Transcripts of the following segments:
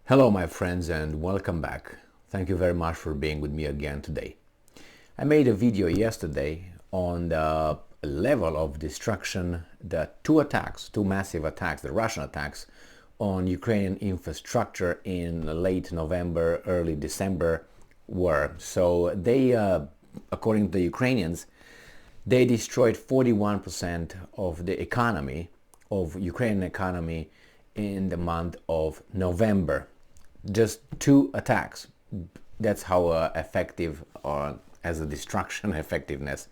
Hello my friends and welcome back. Thank you very much for being with me again today. I made a video yesterday on the level of destruction, the two massive attacks, the Russian attacks on Ukrainian infrastructure in late November, early December were. So they, according to the Ukrainians, they destroyed 41% of the economy, of Ukrainian economy in the month of November. Just two attacks. That's how effective as a destruction effectiveness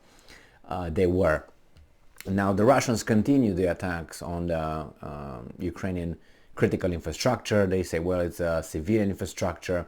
they were. Now the Russians continue the attacks on the Ukrainian critical infrastructure. They say, well, it's a civilian infrastructure.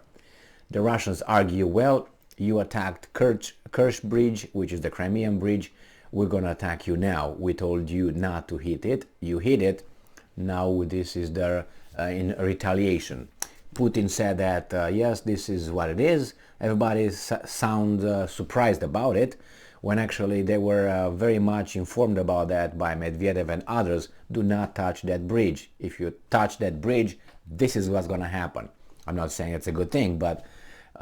The Russians argue, well, you attacked Kerch Bridge, which is the Crimean bridge. We're going to attack you now. We told you not to hit it. You hit it. Now this is the in retaliation. Putin said that, yes, this is what it is. Everybody sounds surprised about it, when actually they were very much informed about that by Medvedev and others. Do not touch that bridge. If you touch that bridge, this is what's going to happen. I'm not saying it's a good thing, but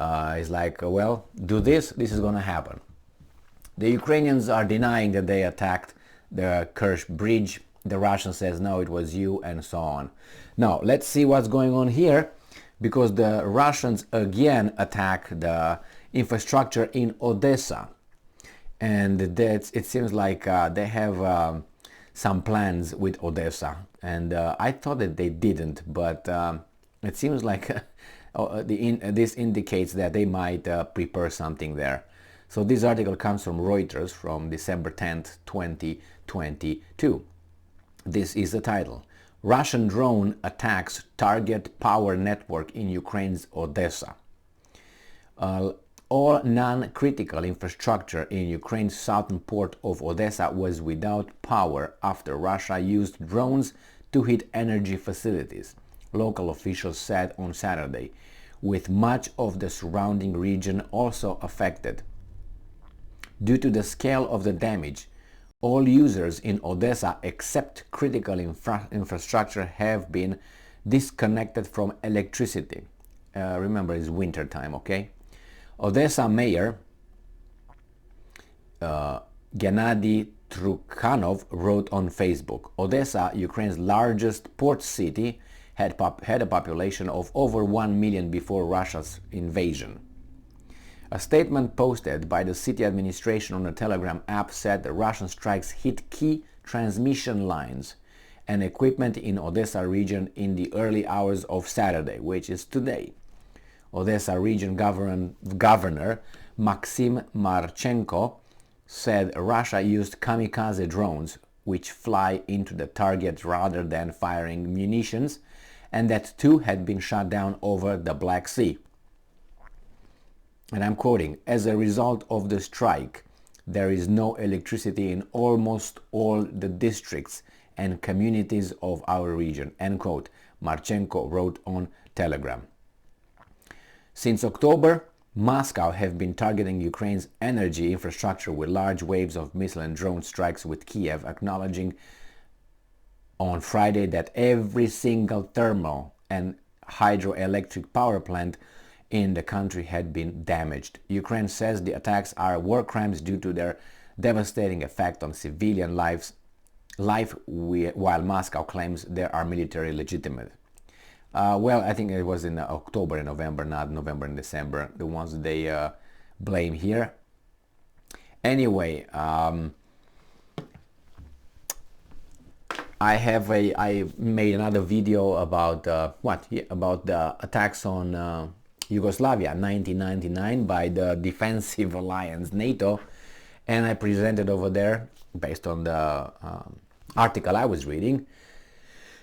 it's like, well, do this is going to happen. The Ukrainians are denying that they attacked the Kerch Bridge. The Russian says, no, it was you, and so on. Now, let's see what's going on here, because the Russians again attack the infrastructure in Odesa. And it seems like they have some plans with Odesa. And I thought that they didn't, but it seems like this indicates that they might prepare something there. So this article comes from Reuters from December 10th, 2022. This is the title. Russian drone attacks target power network in Ukraine's Odesa. All non-critical infrastructure in Ukraine's southern port of Odesa was without power after Russia used drones to hit energy facilities, local officials said on Saturday, with much of the surrounding region also affected. Due to the scale of the damage, all users in Odesa except critical infrastructure have been disconnected from electricity. Remember, it's winter time, okay? Odesa Mayor Gennady Trukhanov wrote on Facebook, Odesa, Ukraine's largest port city, had a population of over 1 million before Russia's invasion. A statement posted by the city administration on a Telegram app said the Russian strikes hit key transmission lines and equipment in Odesa region in the early hours of Saturday, which is today. Odesa region governor Maxim Marchenko said Russia used kamikaze drones which fly into the target rather than firing munitions, and that two had been shot down over the Black Sea. And I'm quoting, as a result of the strike, there is no electricity in almost all the districts and communities of our region, end quote, Marchenko wrote on Telegram. Since October, Moscow have been targeting Ukraine's energy infrastructure with large waves of missile and drone strikes, with Kiev acknowledging on Friday that every single thermal and hydroelectric power plant in the country had been damaged. Ukraine says the attacks are war crimes due to their devastating effect on civilian life, while Moscow claims they are military legitimate. Well, I think it was in October and November, not November and December, the ones they blame here. Anyway, I made another video about about the attacks on Yugoslavia 1999 by the defensive alliance NATO, and I presented over there based on the article I was reading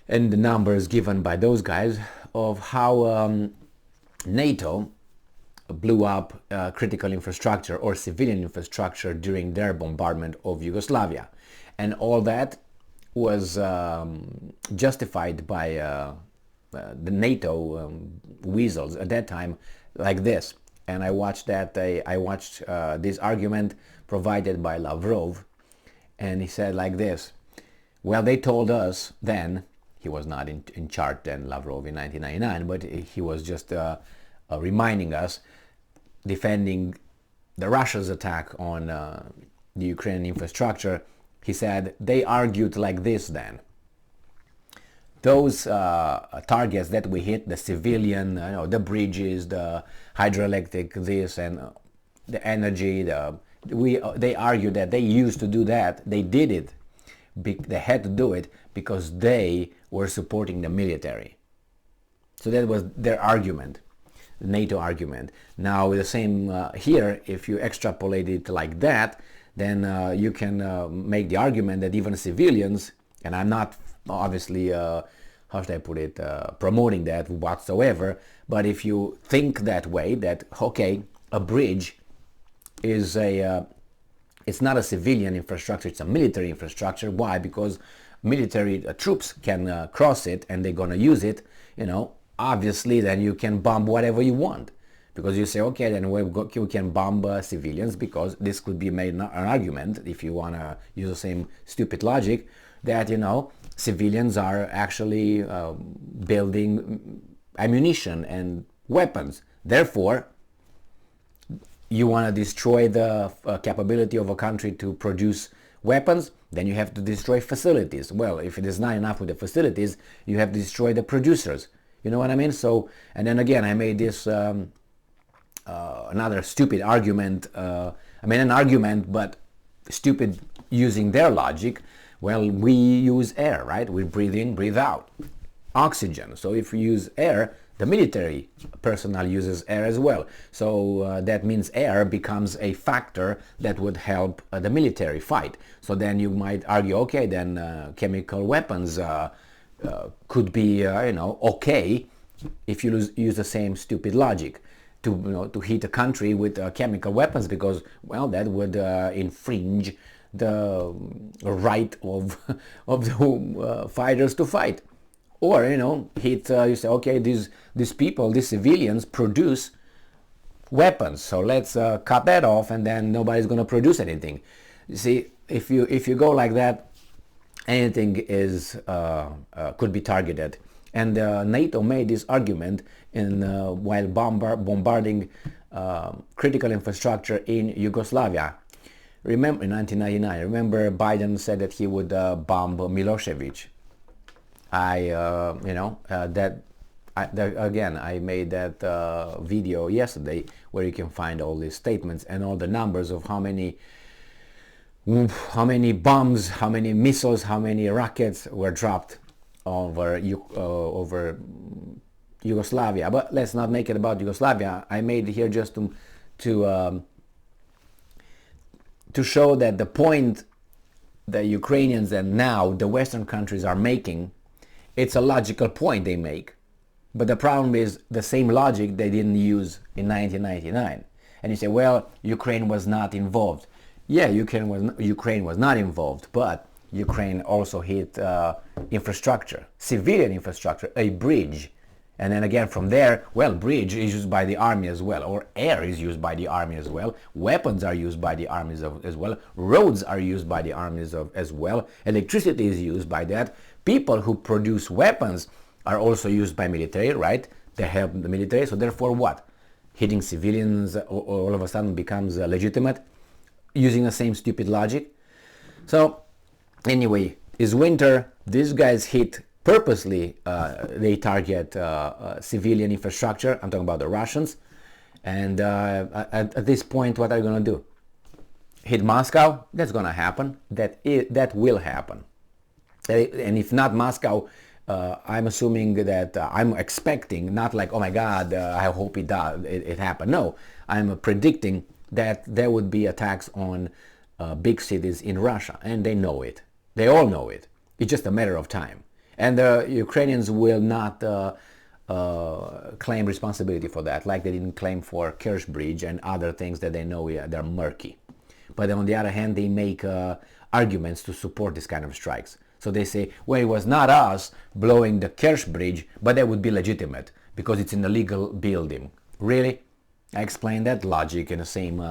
and the numbers given by those guys of how NATO blew up critical infrastructure or civilian infrastructure during their bombardment of Yugoslavia, and all that was justified by the NATO weasels at that time, like this. And I watched that. I watched this argument provided by Lavrov, and he said like this: well, they told us then He was not in charge then, Lavrov, in 1999, but he was just reminding us, defending the Russia's attack on the Ukrainian infrastructure. He said they argued like this then. Those targets that we hit, the civilian, the bridges, the hydroelectric, this and the energy, they argue that they used to do that. They did it. They had to do it because they were supporting the military. So that was their argument, the NATO argument. Now the same here, if you extrapolate it like that, then you can make the argument that even civilians, and I'm not obviously, how should I put it, promoting that whatsoever, but if you think that way, that, okay, a bridge is it's not a civilian infrastructure, it's a military infrastructure. Why? Because military troops can cross it and they're going to use it, obviously then you can bomb whatever you want. Because you say, okay, then we can bomb civilians, because this could be made an argument, if you want to use the same stupid logic, that, civilians are actually building ammunition and weapons. Therefore, you want to destroy the capability of a country to produce weapons, then you have to destroy facilities. Well, if it is not enough with the facilities, you have to destroy the producers. You know what I mean? So, and then again, I made this another stupid argument. An argument, but stupid using their logic. Well, we use air, right? We breathe in, breathe out. Oxygen. So if we use air, the military personnel uses air as well. So that means air becomes a factor that would help the military fight. So then you might argue, okay, then chemical weapons could be, okay, if you use the same stupid logic to hit a country with chemical weapons, because, well, that would infringe the right of the fighters to fight. Or, hit, you say, okay, these people, these civilians produce weapons, so let's cut that off, and then nobody's going to produce anything. You see, if you go like that, anything is could be targeted. And NATO made this argument while bombarding critical infrastructure in Yugoslavia. Remember, in 1999, remember Biden said that he would bomb Milosevic. Again, I made that video yesterday where you can find all these statements and all the numbers of how many bombs, how many missiles, how many rockets were dropped over Yugoslavia. But let's not make it about Yugoslavia. I made it here just to show that the point the Ukrainians and now the Western countries are making, it's a logical point they make. But the problem is the same logic they didn't use in 1999. And you say, well, Ukraine was not involved. Yeah, Ukraine was not involved, but Ukraine also hit infrastructure, civilian infrastructure, a bridge. And then again from there, well, bridge is used by the army as well, or air is used by the army as well, weapons are used by the armies as well, roads are used by the armies as well, electricity is used by that. People who produce weapons are also used by military, right? They help the military, so therefore what? Hitting civilians all of a sudden becomes legitimate, using the same stupid logic. So anyway, it's winter, these guys hit purposely, they target civilian infrastructure. I'm talking about the Russians. And at this point, what are you going to do? Hit Moscow? That's going to happen. That will happen. And if not Moscow, I'm assuming that I'm expecting, not like, oh my God, I hope it happened. No, I'm predicting that there would be attacks on big cities in Russia. And they know it. They all know it. It's just a matter of time. And the Ukrainians will not claim responsibility for that, like they didn't claim for Kerch Bridge and other things that they know they're murky. But on the other hand, they make arguments to support this kind of strikes. So they say, well, it was not us blowing the Kerch Bridge, but that would be legitimate because it's in a legal building. Really? I explained that logic in the same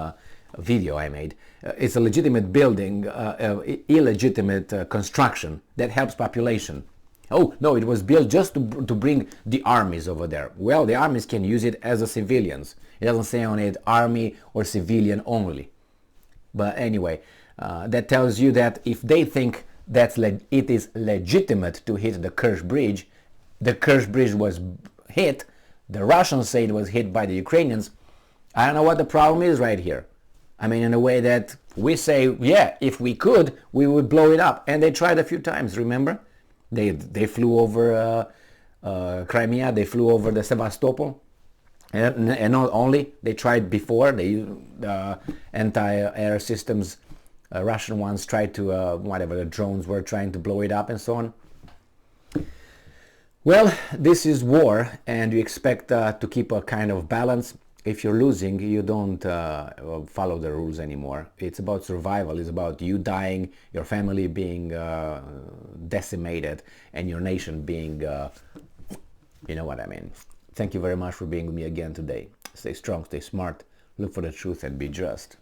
video I made. It's a legitimate building, illegitimate construction that helps population. Oh, no, it was built just to bring the armies over there. Well, the armies can use it as the civilians. It doesn't say on it army or civilian only. But anyway, that tells you that if they think that it is legitimate to hit the Kerch Bridge was hit, the Russians say it was hit by the Ukrainians. I don't know what the problem is right here. I mean, in a way that we say, yeah, if we could, we would blow it up. And they tried a few times, remember? They flew over Crimea, they flew over the Sevastopol. And not only, they tried before, they used anti-air systems, Russian ones tried to, whatever, the drones were trying to blow it up and so on. Well, this is war, and you expect to keep a kind of balance. If you're losing, you don't follow the rules anymore. It's about survival. It's about you dying, your family being decimated, and your nation being, you know what I mean. Thank you very much for being with me again today. Stay strong, stay smart, look for the truth, and be just.